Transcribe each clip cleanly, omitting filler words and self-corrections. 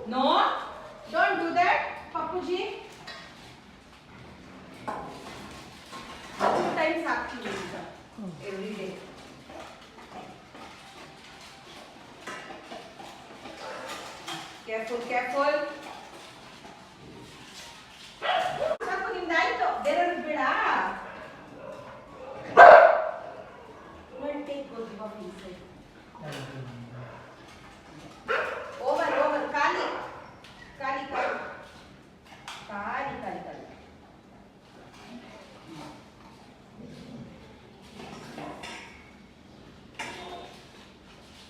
No, don't do that, Papuji. 2 times actually, every day. Careful, careful. ಸಾಕು ನಿಮ್ದಾಯ್ತು, ಬೇರೆಯವ್ರಿಗೆ ಬೇಡ. take goes above inside. Over, kali.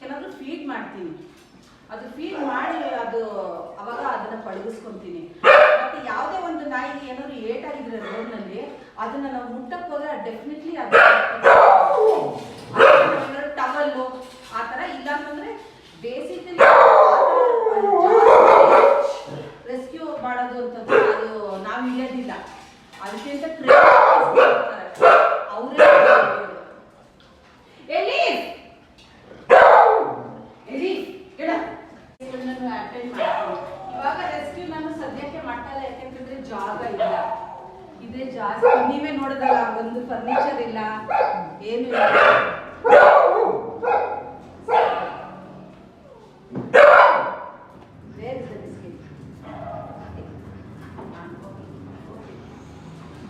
ಏನಾದರೂ feed ಮಾಡ್ತೀನಿ, ಅದು ಫೀಡ್ ಮಾಡಿ ಅದು ಅವಾಗ ಅದನ್ನ ಪಳಗಿಸ್ಕೊಂತೀನಿ. ಮತ್ತೆ ಯಾವುದೇ ಒಂದು ನಾಯಿಗೆ ಏನಾದ್ರು ಏಟಾಗಿದ್ರೆ ರೋಡ್ನಲ್ಲಿ ಅದನ್ನ ನಾವು ಮುಟ್ಟಕ್ಕೆ ಹೋದ್ರೆ ಡೆಫಿನೆಟ್ಲಿ ಅದು ಟವಲ್ಲು ಆ ಥರ, ಇಲ್ಲ ಅಂತಂದ್ರೆ ಬೇಸಿಕಲಿ ರೆಸ್ಕ್ಯೂ ಮಾಡೋದು ಅಂತಂದ್ರೆ ಅದು ನಾವು ಇಳಿಯೋದಿಲ್ಲ, ಅದಕ್ಕೆ ಅಂತ ಅವರೇ ಅಟೆಂಡ್ ಮಾಡ್ತೀನಿ. ಇವಾಗ ರೆಸ್ಕ್ಯೂ ನಾನು ಸದ್ಯಕ್ಕೆ ಮಾಡಲ್ಲ, ಯಾಕೆಂತಂದ್ರೆ ಜಾಗ ಇಲ್ಲ, ಇದೇ ಜಾಸ್ತಿ. ನೀವೇ ನೋಡಿದಲ್ಲ, ಒಂದು ಫರ್ನಿಚರ್ ಇಲ್ಲ, ಏನು ಇಲ್ಲ.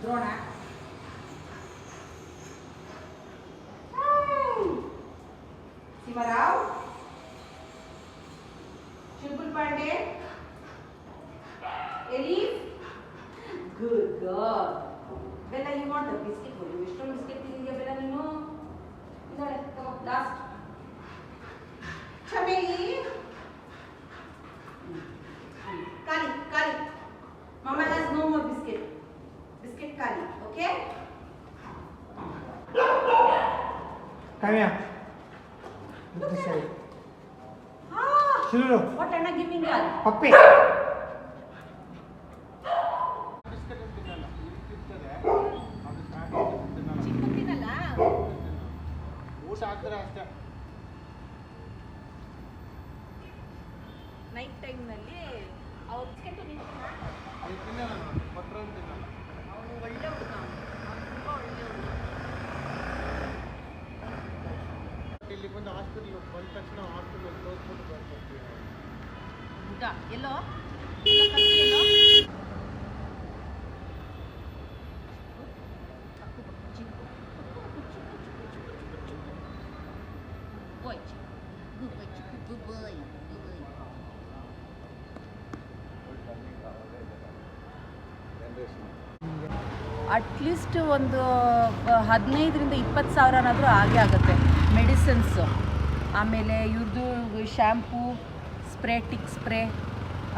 Drona ಸಿಮರಾವ್, Shubul Pandey, Elif, good girl. Bella, you want the biscuit? Will you wish to biscuit? Bella, you know. Last. Chameli. Kali. Mama has no more biscuit. Biscuit Kali, okay? Come here. This side. Shuru. What am I giving you? Puppy. Chicken tinala. ಊಟ ಹಾಕ್ತಾರೆ ಅಷ್ಟೇ. Night time ನಲ್ಲಿ ಅವ್ರು biscuit ತಿನ್ನಲ್ಲ, ಕೊಟ್ಟರೆ ತಿನ್ನಲ್ಲ. ಅವನು ಒಳ್ಳೆ ಹುಡುಗ, ತುಂಬ ಒಳ್ಳೆ ಹುಡುಗ. ಇಲ್ಲಿ ಬಂದು ಹಾಸ್ಪಿಟಲ್ ಬಂದ ತಕ್ಷಣ ಹಾಸ್ಪಿಟಲ್ ತೋರಿಸ್ಬಿಟ್ಟು ಬರ್ತೀವಿ. ಹುಡುಗ ಎಲ್ಲೋ ಅಟ್ಲೀಸ್ಟ್ ಒಂದು 15,000-20,000 ಸಾವಿರನಾದರೂ ಆಗೇ ಆಗುತ್ತೆ. ಮೆಡಿಸಿನ್ಸು, ಆಮೇಲೆ ಇವ್ರದ್ದು ಶ್ಯಾಂಪೂ, ಟಿಕ್ ಸ್ಪ್ರೇ,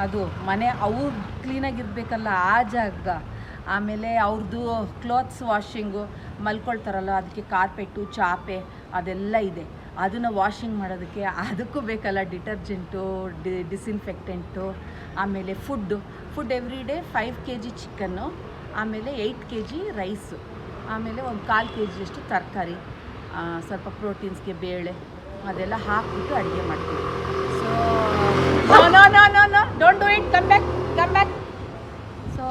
ಅದು ಮನೆ ಅವ್ರು ಕ್ಲೀನಾಗಿರ್ಬೇಕಲ್ಲ ಆ ಜಾಗ, ಆಮೇಲೆ ಅವ್ರದ್ದು ಕ್ಲಾತ್ಸ್ ವಾಷಿಂಗು, ಮಲ್ಕೊಳ್ತಾರಲ್ಲ ಅದಕ್ಕೆ ಕಾರ್ಪೆಟ್ಟು, ಚಾಪೆ ಅದೆಲ್ಲ ಇದೆ, ಅದನ್ನು ವಾಷಿಂಗ್ ಮಾಡೋದಕ್ಕೆ ಅದಕ್ಕೂ ಬೇಕಲ್ಲ ಡಿಟರ್ಜೆಂಟು, ಡಿಸ್ಇನ್ಫೆಕ್ಟೆಂಟು. ಆಮೇಲೆ food every day 5 kg chicken, ಆಮೇಲೆ 8 kg ರೈಸು, ಆಮೇಲೆ ಒಂದು 1/4 kg ಅಷ್ಟು ತರಕಾರಿ, ಸ್ವಲ್ಪ ಪ್ರೋಟೀನ್ಸ್ಗೆ ಬೇಳೆ ಅದೆಲ್ಲ ಹಾಕ್ಬಿಟ್ಟು ಅಡುಗೆ ಮಾಡ್ತೀವಿ. So no don't do it, come back. So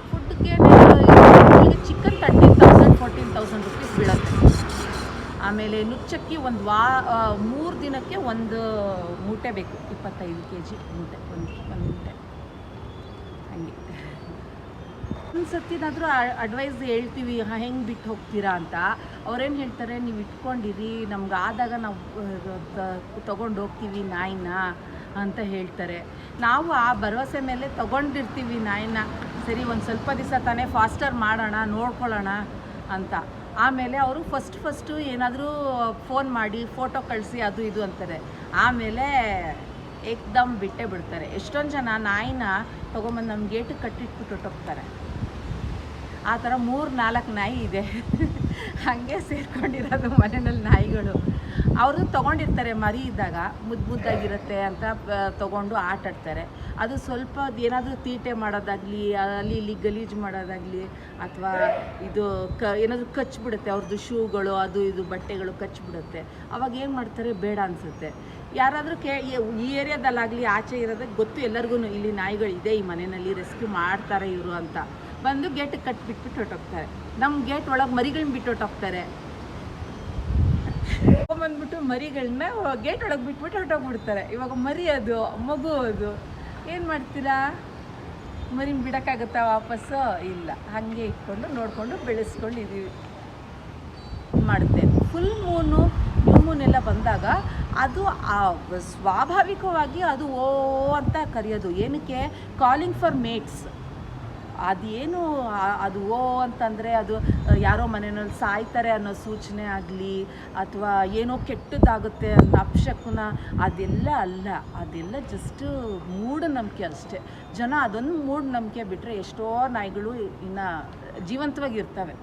ಫುಡ್ಗೆ ಚಿಕನ್ 13,000-14,000 rupees ಬೀಳುತ್ತೆ. ಆಮೇಲೆ ನುಚ್ಚಕ್ಕಿ 3 ದಿನಕ್ಕೆ 1 ಮೂಟೆ ಬೇಕು, 25 kg ಮೂಟೆ, ಒಂದು ಮೂಟೆ ಹಾಗೆ. ಒಂದು ಸತಿನಾದರೂ ಅಡ್ವೈಸ್ ಹೇಳ್ತೀವಿ ಹೆಂಗೆ ಬಿಟ್ಟು ಹೋಗ್ತೀರಾ ಅಂತ. ಅವ್ರೇನು ಹೇಳ್ತಾರೆ, ನೀವು ಇಟ್ಕೊಂಡಿರಿ, ನಮ್ಗೆ ಆದಾಗ ನಾವು ತೊಗೊಂಡು ಹೋಗ್ತೀವಿ ನಾಯಿನ ಅಂತ ಹೇಳ್ತಾರೆ. ನಾವು ಆ ಭರವಸೆ ಮೇಲೆ ತೊಗೊಂಡಿರ್ತೀವಿ ನಾಯಿನ. ಸರಿ ಒಂದು ಸ್ವಲ್ಪ ದಿವಸ ತಾನೇ ಫಾಸ್ಟರ್ ಮಾಡೋಣ, ನೋಡ್ಕೊಳ್ಳೋಣ ಅಂತ. ಆಮೇಲೆ ಅವರು ಫಸ್ಟು ಏನಾದರೂ ಫೋನ್ ಮಾಡಿ ಫೋಟೋ ಕಳಿಸಿ ಅದು ಇದು ಅಂತಾರೆ. ಆಮೇಲೆ ಏಕ್ದಮ್ ಬಿಟ್ಟೇ ಬಿಡ್ತಾರೆ. ಎಷ್ಟೊಂದು ಜನ ನಾಯಿನ ತೊಗೊಂಬಂದು ನಮ್ಮ ಗೇಟಿಗೆ ಕಟ್ಟಿಟ್ಬಿಟ್ಟು ಹೊಟ್ಟೋಗ್ತಾರೆ. ಆ ಥರ 3-4 ನಾಯಿ ಇದೆ ಹಾಗೆ ಸೇರ್ಕೊಂಡಿರೋದು ಮನೆಯಲ್ಲಿ ನಾಯಿಗಳು. ಅವರು ತೊಗೊಂಡಿರ್ತಾರೆ ಮರಿ ಇದ್ದಾಗ, ಮುದ್ದಾಗಿರುತ್ತೆ ಅಂತ ತೊಗೊಂಡು ಆಟಾಡ್ತಾರೆ. ಅದು ಸ್ವಲ್ಪ ಏನಾದರೂ ತೀಟೆ ಮಾಡೋದಾಗಲಿ, ಅಲ್ಲಿ ಇಲ್ಲಿ ಗಲೀಜು ಮಾಡೋದಾಗಲಿ, ಅಥವಾ ಇದು ಏನಾದರೂ ಕಚ್ಚಿಬಿಡುತ್ತೆ ಅವ್ರದ್ದು ಶೂಗಳು, ಅದು ಇದು ಬಟ್ಟೆಗಳು ಕಚ್ಚಿಬಿಡುತ್ತೆ. ಅವಾಗ ಏನು ಮಾಡ್ತಾರೆ, ಬೇಡ ಅನಿಸುತ್ತೆ. ಯಾರಾದರೂ ಈ ಏರಿಯಾದಲ್ಲಾಗಲಿ ಆಚೆ ಇರೋದಕ್ಕೆ ಗೊತ್ತು ಎಲ್ಲರಿಗೂ, ಇಲ್ಲಿ ನಾಯಿಗಳಿದೆ, ಈ ಮನೆಯಲ್ಲಿ ರೆಸ್ಕ್ಯೂ ಮಾಡ್ತಾರೆ ಇವರು ಅಂತ ಬಂದು ಗೇಟಿಗೆ ಕಟ್ಟಿಬಿಟ್ಬಿಟ್ಟು ಹೊಟ್ಟೋಗ್ತಾರೆ. ನಮ್ಮ ಗೇಟ್ ಒಳಗೆ ಮರಿಗಳನ್ನ ಬಿಟ್ಟು ಹೊಟ್ಟೋಗ್ತಾರೆ. ಬಂದ್ಬಿಟ್ಟು ಮರಿಗಳನ್ನ ಗೇಟ್ ಒಳಗೆ ಬಿಟ್ಬಿಟ್ಟು ಹೊಟ್ಟೋಗ್ಬಿಡ್ತಾರೆ. ಇವಾಗ ಮರಿ ಅದು ಮಗು ಅದು ಏನು ಮಾಡ್ತೀರಾ, ಮರಿನ ಬಿಡೋಕ್ಕಾಗುತ್ತಾ ವಾಪಸ್ಸು? ಇಲ್ಲ. ಹಾಗೆ ಇಟ್ಕೊಂಡು ನೋಡಿಕೊಂಡು ಬೆಳೆಸ್ಕೊಂಡಿದ್ದೀವಿ ಮಾಡುತ್ತೆ. ಫುಲ್ ಮೂನು, ನ್ಯೂ ಮೂನೆಲ್ಲ ಬಂದಾಗ ಅದು ಸ್ವಾಭಾವಿಕವಾಗಿ ಅದು ಓ ಅಂತ ಕರೆಯೋದು. ಏನಕ್ಕೆ? Calling for mates. ಅದೇನು ಅದು ಓ ಅಂತಂದರೆ ಅದು ಯಾರೋ ಮನೆಯಲ್ಲಿ ಸಾಯ್ತಾರೆ ಅನ್ನೋ ಸೂಚನೆ ಆಗಲಿ, ಅಥವಾ ಏನೋ ಕೆಟ್ಟದ್ದಾಗುತ್ತೆ ಅನ್ನೋ ಅಪಶಕುನ, ಅದೆಲ್ಲ ಅಲ್ಲ. ಅದೆಲ್ಲ ಜಸ್ಟ್ ಮೂಢನಂಬಿಕೆ ಅಷ್ಟೇ. ಜನ ಅದೊಂದು ಮೂಢನಂಬಿಕೆ ಬಿಟ್ಟರೆ ಎಷ್ಟೋ ನಾಯಿಗಳು ಇನ್ನು ಜೀವಂತವಾಗಿರ್ತವೆ.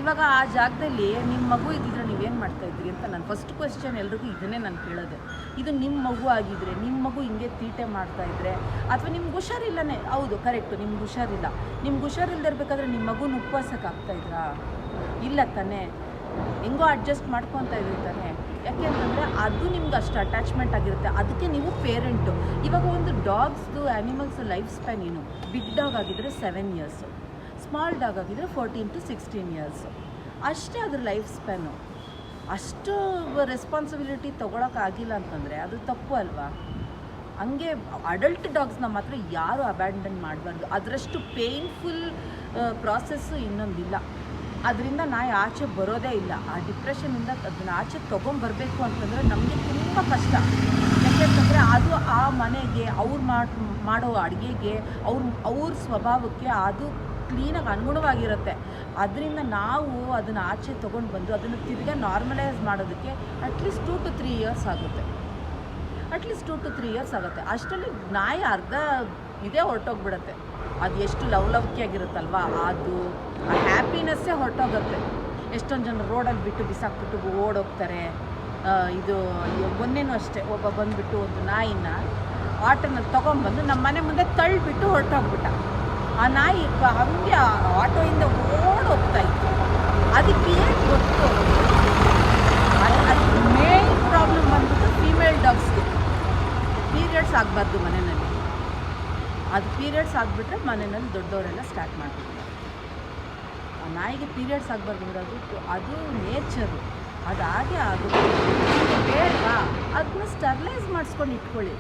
ಇವಾಗ ಆ ಜಾಗದಲ್ಲಿ ನಿಮ್ಮ ಮಗು ಇದ್ದಿದ್ರೆ ನೀವೇನು ಮಾಡ್ತಾಯಿದ್ರಿ ಅಂತ ನಾನು ಫಸ್ಟ್ ಕ್ವೆಶ್ಚನ್ ಎಲ್ರಿಗೂ ಇದನ್ನೇ ನಾನು ಕೇಳೋದು. ಇದು ನಿಮ್ಮ ಮಗು ಆಗಿದ್ದರೆ, ನಿಮ್ಮ ಮಗು ಹಿಂಗೆ ತೀಟೆ ಮಾಡ್ತಾಯಿದ್ರೆ, ಅಥವಾ ನಿಮ್ಗೆ ಹುಷಾರಿಲ್ಲನೇ, ಹೌದು ಕರೆಕ್ಟು, ನಿಮ್ಗೆ ಹುಷಾರಿಲ್ಲ, ನಿಮ್ಗೆ ಹುಷಾರಿಲ್ಲದಿರ್ಬೇಕಾದ್ರೆ ನಿಮ್ಮ ಮಗುನ ಉಪವಾಸಕ್ಕಾಗ್ತಾಯಿದ್ರಾ? ಇಲ್ಲ ತಾನೇ, ಹೆಂಗೋ ಅಡ್ಜಸ್ಟ್ ಮಾಡ್ಕೊತಾ ಇದ್ರಿ ತಾನೆ. ಯಾಕೆ ಅಂತಂದರೆ ಅದು ನಿಮ್ಗೆ ಅಷ್ಟು ಅಟ್ಯಾಚ್ಮೆಂಟ್ ಆಗಿರುತ್ತೆ. ಅದಕ್ಕೆ ನೀವು ಪೇರೆಂಟು. ಇವಾಗ ಒಂದು ಡಾಗ್ಸ್ದು ಆ್ಯನಿಮಲ್ಸ್ ಲೈಫ್ ಸ್ಪ್ಯಾನ್ ಏನು? ಬಿಗ್ ಡಾಗ್ ಆಗಿದ್ದರೆ 7 years, ಸ್ಮಾಲ್ ಡಾಗ್ ಆಗಿದ್ದರೆ 14 to 16 years ಅಷ್ಟೇ ಅದ್ರ ಲೈಫ್ ಸ್ಪ್ಯಾನು. ಅಷ್ಟು ರೆಸ್ಪಾನ್ಸಿಬಿಲಿಟಿ ತೊಗೊಳಕ್ಕಾಗಿಲ್ಲ ಅಂತಂದರೆ ಅದು ತಪ್ಪು ಅಲ್ವಾ? ಹಂಗೆ ಅಡಲ್ಟ್ ಡಾಗ್ಸ್ನ ಮಾತ್ರ ಯಾರು ಅಬ್ಯಾಂಡನ್ ಮಾಡಬಾರ್ದು. ಅದರಷ್ಟು ಪೇಯ್ನ್ಫುಲ್ ಪ್ರಾಸೆಸ್ಸು ಇನ್ನೊಂದಿಲ್ಲ. ಅದರಿಂದ ನಾಯಿ ಆಚೆ ಬರೋದೇ ಇಲ್ಲ. ಆ ಡಿಪ್ರೆಷನಿಂದ ಅದನ್ನ ಆಚೆ ತೊಗೊಂಬರಬೇಕು ಅಂತಂದರೆ ನಮಗೆ ತುಂಬ ಕಷ್ಟ. ಯಾಕೆಂತಂದರೆ ಅದು ಆ ಮನೆಗೆ, ಅವ್ರು ಮಾಡೋ ಅಡುಗೆಗೆ, ಅವ್ರ ಸ್ವಭಾವಕ್ಕೆ ಅದು ಕ್ಲೀನಾಗಿ ಅನುಗುಣವಾಗಿರುತ್ತೆ. ಅದರಿಂದ ನಾವು ಅದನ್ನು ಆಚೆ ತೊಗೊಂಡು ಬಂದು ಅದನ್ನು ತಿರ್ಗಾ ನಾರ್ಮಲೈಸ್ ಮಾಡೋದಕ್ಕೆ ಅಟ್ಲೀಸ್ಟ್ 2 to 3 years ಆಗುತ್ತೆ. ಅಟ್ಲೀಸ್ಟ್ 2 to 3 years ಆಗುತ್ತೆ. ಅಷ್ಟರಲ್ಲಿ ನಾಯಿ ಅರ್ಧ ಇದೇ ಹೊರಟೋಗ್ಬಿಡುತ್ತೆ. ಅದು ಎಷ್ಟು ಲವಲವಿಕೆಯಾಗಿರುತ್ತಲ್ವ, ಅದು ಆ ಹ್ಯಾಪಿನೆಸ್ಸೇ ಹೊರಟೋಗುತ್ತೆ. ಎಷ್ಟೊಂದು ಜನ ರೋಡಲ್ಲಿ ಬಿಟ್ಟು ಬಿಸಾಕ್ಬಿಟ್ಟು ಓಡೋಗ್ತಾರೆ. ಇದು ಮೊನ್ನೆನೂ ಅಷ್ಟೇ, ಒಬ್ಬ ಬಂದುಬಿಟ್ಟು ಒಂದು ನಾಯಿನ ಆಟೋನಲ್ಲಿ ತೊಗೊಂಬಂದು ನಮ್ಮ ಮನೆ ಮುಂದೆ ತಳ್ಳಿಬಿಟ್ಟು ಹೊರಟೋಗ್ಬಿಟ್ಟ. ಆ ನಾಯಿ ಹಂಗೆ ಆಟೋಯಿಂದ ಓಡೋಗ್ತಾಯಿತ್ತು. ಅದಕ್ಕೆ ಏನು ಗೊತ್ತು? ಅದು ಮೇನ್ ಪ್ರಾಬ್ಲಮ್ ಬಂದ್ಬಿಟ್ಟು ಫೀಮೇಲ್ ಡಾಗ್ಸ್ಗೆ ಪೀರಿಯಡ್ಸ್ ಆಗಬಾರ್ದು ಮನೆಯಲ್ಲಿ. ಅದು ಪೀರಿಯಡ್ಸ್ ಆಗಿಬಿಟ್ರೆ ಮನೆಯಲ್ಲಿ ದೊಡ್ಡವರೆಲ್ಲ ಸ್ಟಾರ್ಟ್ ಮಾಡ್ಬಿಡ್ತಾರೆ. ಆ ನಾಯಿಗೆ ಪೀರಿಯಡ್ಸ್ ಆಗಬಾರ್ದು ಇರೋದು ಅದು ನೇಚರು, ಅದು ಹಾಗೆ ಆಗುತ್ತೆ. ಬೇಡವಾ, ಅದನ್ನ ಸ್ಟರ್ಲೈಸ್ ಮಾಡಿಸ್ಕೊಂಡು ಇಟ್ಕೊಳ್ಳಿ.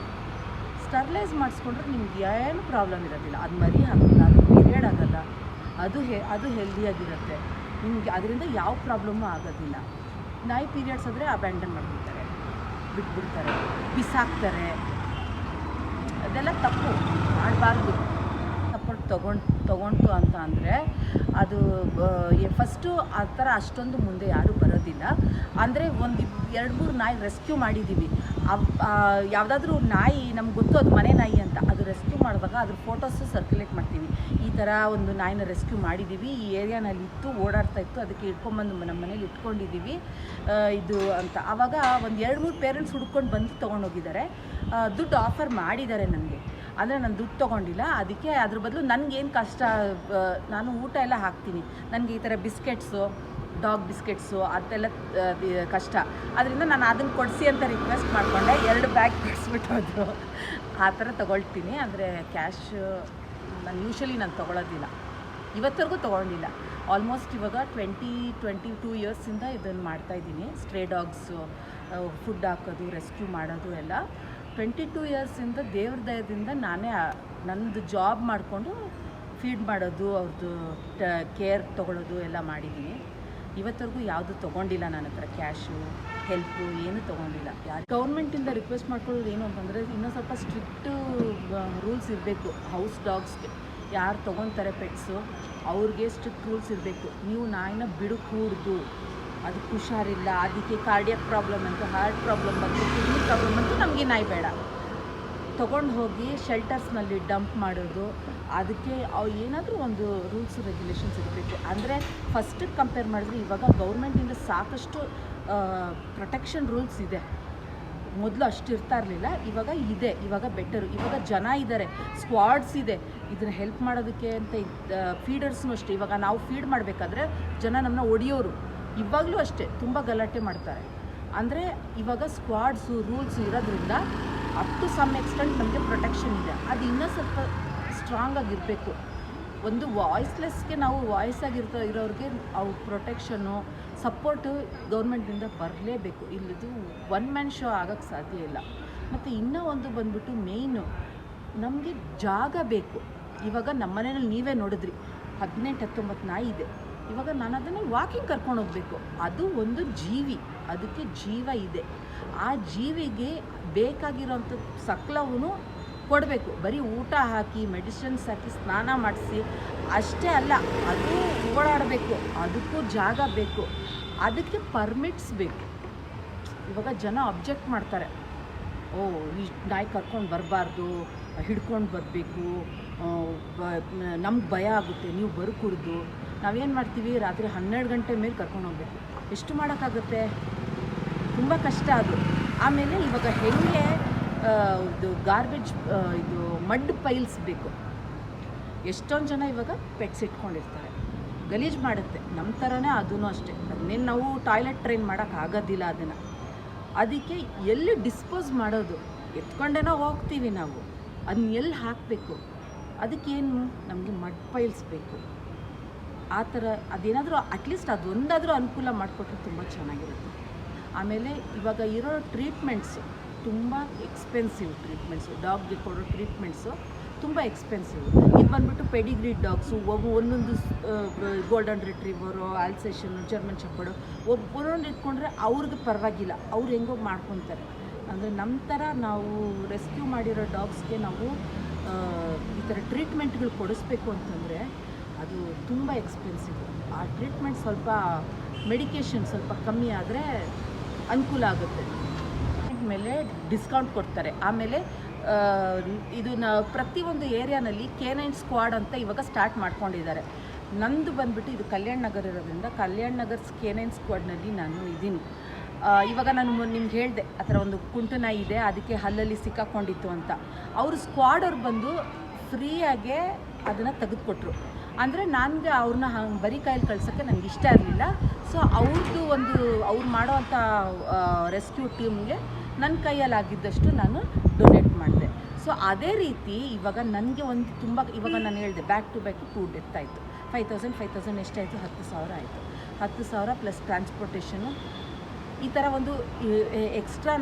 ಸ್ಟರ್ಲೈಸ್ ಮಾಡಿಸ್ಕೊಂಡ್ರೆ ನಿಮ್ಗೆ ಏನು ಪ್ರಾಬ್ಲಮ್ ಇರೋದಿಲ್ಲ. ಅದು ಮರಿ ಹಾಕಲ್ಲ, ಅದು ಪೀರಿಯಡ್ ಆಗೋಲ್ಲ, ಅದು ಹೆಲ್ದಿಯಾಗಿರುತ್ತೆ. ನಿಮಗೆ ಅದರಿಂದ ಯಾವ ಪ್ರಾಬ್ಲಮ್ಮು ಆಗೋದಿಲ್ಲ. ನಾಯಿ ಪೀರಿಯಡ್ಸ್ ಆದರೆ ಅಬ್ಯಾಂಡನ್ ಮಾಡಿಬಿಡ್ತಾರೆ, ಬಿಟ್ಬಿಡ್ತಾರೆ, ಬಿಸಾಕ್ತಾರೆ. ಅದೆಲ್ಲ ತಪ್ಪು, ಮಾಡಬಾರ್ದು. ಸಪೋರ್ಟ್ ತೊಗೊಂಡು ಅಂತ ಅಂದರೆ ಅದು ಫಸ್ಟು ಆ ಥರ ಅಷ್ಟೊಂದು ಮುಂದೆ ಯಾರೂ ಬರೋದಿಲ್ಲ. ಅಂದರೆ 1-2-3 ನಾಯಿ ರೆಸ್ಕ್ಯೂ ಮಾಡಿದ್ದೀವಿ. ಯಾವುದಾದ್ರೂ ನಾಯಿ ನಮ್ಗೆ ಗೊತ್ತು ಅದು ಮನೆ ನಾಯಿ ಅಂತ, ಅದು ರೆಸ್ಕ್ಯೂ ಮಾಡುವಾಗ ಅದ್ರ ಫೋಟೋಸು ಸರ್ಕ್ಯುಲೇಟ್ ಮಾಡ್ತೀವಿ. ಈ ಥರ ಒಂದು ನಾಯಿನ ರೆಸ್ಕ್ಯೂ ಮಾಡಿದ್ದೀವಿ, ಈ ಏರಿಯಾನಲ್ಲಿ ಇತ್ತು, ಓಡಾಡ್ತಾ ಇತ್ತು, ಅದಕ್ಕೆ ಇಟ್ಕೊಂಬಂದು ನಮ್ಮ ಮನೇಲಿ ಇಟ್ಕೊಂಡಿದ್ದೀವಿ ಇದು ಅಂತ. ಆವಾಗ 1-2-3 ಪೇರೆಂಟ್ಸ್ ಹುಡ್ಕೊಂಡು ಬಂದು ತೊಗೊಂಡೋಗಿದ್ದಾರೆ. ದುಡ್ಡು ಆಫರ್ ಮಾಡಿದ್ದಾರೆ ನನಗೆ. ಅಂದರೆ ನಾನು ದುಡ್ಡು ತೊಗೊಂಡಿಲ್ಲ. ಅದಕ್ಕೆ ಅದ್ರ ಬದಲು ನನಗೇನು ಕಷ್ಟ, ನಾನು ಊಟ ಎಲ್ಲ ಹಾಕ್ತೀನಿ, ನನಗೆ ಈ ಥರ ಬಿಸ್ಕೆಟ್ಸು, ಡಾಗ್ ಬಿಸ್ಕೆಟ್ಸು ಅದೆಲ್ಲ ಕಷ್ಟ. ಅದರಿಂದ ನಾನು ಅದನ್ನು ಕೊಡಿಸಿ ಅಂತ ರಿಕ್ವೆಸ್ಟ್ ಮಾಡಿಕೊಂಡೆ. 2 ಬ್ಯಾಗ್ ಕೊಡಿಸ್ಬಿಟ್ಟು ಹೋದರು. ಆ ಥರ ತೊಗೊಳ್ತೀನಿ. ಅಂದರೆ ಕ್ಯಾಶ್ ನಾನು ಯೂಶ್ವಲಿ ತೊಗೊಳೋದಿಲ್ಲ, ಇವತ್ತರೆಗೂ ತೊಗೊಂಡಿಲ್ಲ. ಆಲ್ಮೋಸ್ಟ್ ಇವಾಗ 22 ಇಯರ್ಸಿಂದ ಇದನ್ನು ಮಾಡ್ತಾಯಿದ್ದೀನಿ. ಸ್ಟ್ರೇ ಡಾಗ್ಸು ಫುಡ್ ಹಾಕೋದು, ರೆಸ್ಕ್ಯೂ ಮಾಡೋದು ಎಲ್ಲ 22 ಇಯರ್ಸಿಂದ ದೇವ್ರ ದಯದಿಂದ ನಾನೇ ನನ್ನದು ಜಾಬ್ ಮಾಡಿಕೊಂಡು ಫೀಡ್ ಮಾಡೋದು, ಅವ್ರದ್ದು ಕೇರ್ ತೊಗೊಳ್ಳೋದು ಎಲ್ಲ ಮಾಡಿದ್ದೀನಿ. ಇವತ್ತರೆಗೂ ಯಾವುದು ತೊಗೊಂಡಿಲ್ಲ ನನ್ನ ಹತ್ರ, ಕ್ಯಾಶು ಹೆಲ್ಪು ಏನು ತೊಗೊಂಡಿಲ್ಲ. ಯಾರು ಗೌರ್ಮೆಂಟಿಂದ ರಿಕ್ವೆಸ್ಟ್ ಮಾಡ್ಕೊಳ್ಳೋದು ಏನು ಅಂತಂದರೆ ಇನ್ನೂ ಸ್ವಲ್ಪ ಸ್ಟ್ರಿಕ್ಟು ರೂಲ್ಸ್ ಇರಬೇಕು. ಹೌಸ್ ಡಾಗ್ಸ್ಗೆ ಯಾರು ತೊಗೊತಾರೆ ಪೆಟ್ಸು ಅವ್ರಿಗೆ ಸ್ಟ್ರಿಕ್ಟ್ ರೂಲ್ಸ್ ಇರಬೇಕು. ನೀವು ನಾಯಿನ ಬಿಡಕೂಡ್ದು, ಅದಕ್ಕೆ ಹುಷಾರಿಲ್ಲ, ಅದಕ್ಕೆ ಕಾರ್ಡಿಯಕ್ ಪ್ರಾಬ್ಲಮ್ ಅಂತ, ಹಾರ್ಟ್ ಪ್ರಾಬ್ಲಮ್ ಬಂತು, ಕಿಡ್ನಿ ಪ್ರಾಬ್ಲಮ್ ಅಂತೂ ನಮಗೆ ನಾಯಿ ಬೇಡ. ತೊಗೊಂಡು ಹೋಗಿ ಶೆಲ್ಟರ್ಸ್ನಲ್ಲಿ ಡಂಪ್ ಮಾಡೋದು, ಅದಕ್ಕೆ ಏನಾದರೂ ಒಂದು ರೂಲ್ಸ್ ರೆಗ್ಯುಲೇಷನ್ಸ್ ಇರಬೇಕು. ಅಂದರೆ ಫಸ್ಟಿಗೆ ಕಂಪೇರ್ ಮಾಡಿದ್ರೆ ಇವಾಗ ಗೌರ್ಮೆಂಟಿಂದ ಸಾಕಷ್ಟು ಪ್ರೊಟೆಕ್ಷನ್ ರೂಲ್ಸ್ ಇದೆ. ಮೊದಲು ಅಷ್ಟು ಇರ್ತಾ ಇರಲಿಲ್ಲ, ಇವಾಗ ಇದೆ. ಇವಾಗ ಬೆಟರು. ಇವಾಗ ಜನ ಇದ್ದಾರೆ, ಸ್ಕ್ವಾಡ್ಸ್ ಇದೆ ಇದನ್ನು ಹೆಲ್ಪ್ ಮಾಡೋದಕ್ಕೆ ಅಂತ. ಫೀಡರ್ಸ್ನೂ ಅಷ್ಟೇ. ಇವಾಗ ನಾವು ಫೀಡ್ ಮಾಡಬೇಕಾದ್ರೆ ಜನ ನಮ್ಮನ್ನ ಹೊಡಿಯೋರು, ಇವಾಗಲೂ ಅಷ್ಟೇ ತುಂಬ ಗಲಾಟೆ ಮಾಡ್ತಾರೆ. ಅಂದರೆ ಇವಾಗ ಸ್ಕ್ವಾಡ್ಸು ರೂಲ್ಸು ಇರೋದ್ರಿಂದ ಅಪ್ ಟು ಸಮ್ ಎಕ್ಸ್ಟೆಂಟ್ ನಮಗೆ ಪ್ರೊಟೆಕ್ಷನ್ ಇದೆ. ಅದು ಇನ್ನೂ ಸ್ವಲ್ಪ ಸ್ಟ್ರಾಂಗ್ ಆಗಿರಬೇಕು. ಒಂದು ವಾಯ್ಸ್ಲೆಸ್ಗೆ ನಾವು ವಾಯ್ಸ್ ಇರೋರಿಗೆ ಅವ್ರ ಪ್ರೊಟೆಕ್ಷನ್ನು ಸಪೋರ್ಟು ಗೌರ್ಮೆಂಟಿಂದ ಬರಲೇಬೇಕು. ಇಲ್ಲಿದು ಒನ್ ಮ್ಯಾನ್ ಶೋ ಆಗೋಕ್ಕೆ ಸಾಧ್ಯ ಇಲ್ಲ. ಮತ್ತು ಇನ್ನೂ ಒಂದು ಬಂದ್ಬಿಟ್ಟು ಮೇಯ್ನು ನಮಗೆ ಜಾಗ ಬೇಕು. ಇವಾಗ ನಮ್ಮ ಮನೆಯಲ್ಲಿ ನೀವೇ ನೋಡಿದ್ರಿ 18-19 ನಾಯಿ ಇದೆ. ಇವಾಗ ನಾನು ಅದನ್ನು ವಾಕಿಂಗ್ ಕರ್ಕೊಂಡು ಹೋಗಬೇಕು. ಅದು ಒಂದು ಜೀವಿ, ಅದಕ್ಕೆ ಜೀವ ಇದೆ. ಆ ಜೀವಿಗೆ ಬೇಕಾಗಿರೋಂಥ ಸಕಲವೂ ಕೊಡಬೇಕು. ಬರೀ ಊಟ ಹಾಕಿ, ಮೆಡಿಸಿನ್ಸ್ ಹಾಕಿ, ಸ್ನಾನ ಮಾಡಿಸಿ ಅಷ್ಟೇ ಅಲ್ಲ, ಅದು ಓಡಾಡಬೇಕು, ಅದಕ್ಕೂ ಜಾಗ ಬೇಕು, ಅದಕ್ಕೆ ಪರ್ಮಿಟ್ಸ್ ಬೇಕು. ಇವಾಗ ಜನ ಅಬ್ಜೆಕ್ಟ್ ಮಾಡ್ತಾರೆ, ಓ ಈ ನಾಯಿ ಕರ್ಕೊಂಡು ಬರಬಾರ್ದು, ಹಿಡ್ಕೊಂಡು ಬರಬೇಕು, ನಮ್ಗೆ ಭಯ ಆಗುತ್ತೆ, ನೀವು ಬರ್ಕೂಡ್ದು. ನಾವೇನು ಮಾಡ್ತೀವಿ, ರಾತ್ರಿ 12 ಗಂಟೆ ಮೇಲೆ ಕರ್ಕೊಂಡು ಹೋಗ್ಬೇಕು. ಎಷ್ಟು ಮಾಡೋಕ್ಕಾಗುತ್ತೆ? ತುಂಬ ಕಷ್ಟ ಅದು. ಆಮೇಲೆ ಇವಾಗ ಹೆಂಗೆ ಇದು ಗಾರ್ಬೇಜ್, ಇದು ಮಡ್ ಪೈಲ್ಸ್ ಬೇಕು. ಎಷ್ಟೊಂದು ಜನ ಇವಾಗ ಪೆಟ್ಸ್ ಇಟ್ಕೊಂಡಿರ್ತಾರೆ, ಗಲೀಜು ಮಾಡುತ್ತೆ. ನಮ್ಮ ಥರನೇ ಅದೂ ಅಷ್ಟೇ. ಅದನ್ನೇನು ನಾವು ಟಾಯ್ಲೆಟ್ ಟ್ರೈನ್ ಮಾಡೋಕ್ಕಾಗೋದಿಲ್ಲ ಅದನ್ನು. ಅದಕ್ಕೆ ಎಲ್ಲಿ ಡಿಸ್ಪೋಸ್ ಮಾಡೋದು, ಎತ್ಕೊಂಡೇನೋ ಹೋಗ್ತೀವಿ ನಾವು, ಅದನ್ನ ಎಲ್ಲಿ ಹಾಕಬೇಕು, ಅದಕ್ಕೇನು ನಮಗೆ ಮಡ್ ಪೈಲ್ಸ್ ಬೇಕು. ಆ ಥರ ಅದೇನಾದರೂ ಅಟ್ಲೀಸ್ಟ್ ಅದೊಂದಾದರೂ ಅನುಕೂಲ ಮಾಡಿಕೊಟ್ರೆ ತುಂಬ ಚೆನ್ನಾಗಿರುತ್ತೆ. ಆಮೇಲೆ ಇವಾಗ ಇರೋ ಟ್ರೀಟ್ಮೆಂಟ್ಸು ತುಂಬ ಎಕ್ಸ್ಪೆನ್ಸಿವ್. ಟ್ರೀಟ್ಮೆಂಟ್ಸು ಡಾಗ್ಗೆ ಕೊಡೋ ಟ್ರೀಟ್ಮೆಂಟ್ಸು ತುಂಬ ಎಕ್ಸ್ಪೆನ್ಸಿವ್. ಇದು ಬಂದುಬಿಟ್ಟು ಪೆಡಿಗ್ರಿ ಡಾಗ್ಸು, ಒಂದೊಂದು ಗೋಲ್ಡನ್ ರಿಟ್ರೀವರು, ಆಲ್ಸೇಷನ್ನು, ಜರ್ಮನ್ ಶೆಪರ್ಡು ಒಂದೊಂದು ಇಟ್ಕೊಂಡ್ರೆ ಅವ್ರಿಗೆ ಪರವಾಗಿಲ್ಲ, ಅವ್ರು ಹೆಂಗೋ ಮಾಡ್ಕೊತಾರೆ. ಅಂದರೆ ನಮ್ಮ ಥರ ನಾವು ರೆಸ್ಕ್ಯೂ ಮಾಡಿರೋ ಡಾಗ್ಸ್ಗೆ ನಾವು ಈ ಥರ ಟ್ರೀಟ್ಮೆಂಟ್ಗಳು ಕೊಡಿಸ್ಬೇಕು ಅಂತಂದರೆ ಅದು ತುಂಬ ಎಕ್ಸ್ಪೆನ್ಸಿವ್. ಆ ಟ್ರೀಟ್ಮೆಂಟ್ ಸ್ವಲ್ಪ ಮೆಡಿಕೇಷನ್ ಸ್ವಲ್ಪ ಕಮ್ಮಿ ಆದರೆ ಅನುಕೂಲ ಆಗುತ್ತೆ. ಮೇಲೆ ಡಿಸ್ಕೌಂಟ್ ಕೊಡ್ತಾರೆ. ಆಮೇಲೆ ಇದನ್ನ ಪ್ರತಿಯೊಂದು ಏರಿಯಾನಲ್ಲಿ ಕೇನೈನ್ ಸ್ಕ್ವಾಡ್ ಅಂತ ಇವಾಗ ಸ್ಟಾರ್ಟ್ ಮಾಡ್ಕೊಂಡಿದ್ದಾರೆ. ನಂದು ಬಂದುಬಿಟ್ಟು ಇದು ಕಲ್ಯಾಣ ನಗರ ಇರೋದ್ರಿಂದ ಕಲ್ಯಾಣ ನಗರ್ ಕೇನೈನ್ ಸ್ಕ್ವಾಡ್ನಲ್ಲಿ ನಾನು ಇದ್ದೀನಿ. ಇವಾಗ ನಾನು ನಿಮ್ಗೆ ಹೇಳಿದೆ ಆ ಥರ ಒಂದು ಕುಂಟು ನಾಯಿ ಇದೆ, ಅದಕ್ಕೆ ಹಲ್ಲಲ್ಲಿ ಸಿಕ್ಕಾಕೊಂಡಿತ್ತು ಅಂತ. ಅವರು ಸ್ಕ್ವಾಡ್ ಅವ್ರು ಬಂದು ಫ್ರೀಯಾಗೆ ಅದನ್ನು ತೆಗೆದುಕೊಟ್ರು. ಅಂದರೆ ನನಗೆ ಅವ್ರನ್ನ ಬರೀ ಕೈಯಲ್ಲಿ ಕಳ್ಸೋಕ್ಕೆ ನನಗೆ ಇಷ್ಟ ಇರಲಿಲ್ಲ. ಸೊ ಅವ್ರದ್ದು ಒಂದು ಅವ್ರು ಮಾಡೋವಂಥ ರೆಸ್ಕ್ಯೂ ಟೀಮ್ಗೆ ನನ್ನ ಕೈಯಲ್ಲಿ ಆಗಿದ್ದಷ್ಟು ನಾನು ಡೊನೇಟ್ ಮಾಡಿದೆ. ಸೊ ಅದೇ ರೀತಿ ಇವಾಗ ನನಗೆ ಒಂದು ತುಂಬ ಇವಾಗ ನಾನು ಹೇಳಿದೆ ಬ್ಯಾಕ್ ಟು ಬ್ಯಾಕ್ 2 ಡೆತ್ ಆಯಿತು. 5,000 ಎಷ್ಟಾಯಿತು? 10,000 ಆಯಿತು. 10,000 ಪ್ಲಸ್ ಟ್ರಾನ್ಸ್ಪೋರ್ಟೇಷನು. ಈ ಥರ ಒಂದು ಎಕ್ಸ್ಟ್ರಾ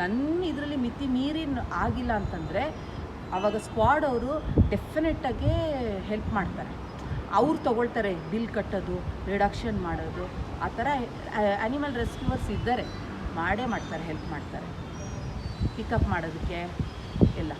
ನನ್ನ ಇದರಲ್ಲಿ ಮಿತಿ ಮೀರಿ ಆಗಿಲ್ಲ ಅಂತಂದರೆ ಆವಾಗ ಸ್ಕ್ವಾಡ್ ಅವರು ಡೆಫಿನೆಟ್ಟಾಗಿ ಹೆಲ್ಪ್ ಮಾಡ್ತಾರೆ. ಅವ್ರು ತೊಗೊಳ್ತಾರೆ ಬಿಲ್ ಕಟ್ಟೋದು, ರಿಡಕ್ಷನ್ ಮಾಡೋದು. ಆ ಥರ ಆ್ಯನಿಮಲ್ ರೆಸ್ಕ್ಯೂವರ್ಸ್ ಇದ್ದಾರೆ, ಮಾಡೇ ಮಾಡ್ತಾರೆ, ಹೆಲ್ಪ್ ಮಾಡ್ತಾರೆ ಪಿಕಪ್ ಮಾಡೋದಕ್ಕೆ ಎಲ್ಲ.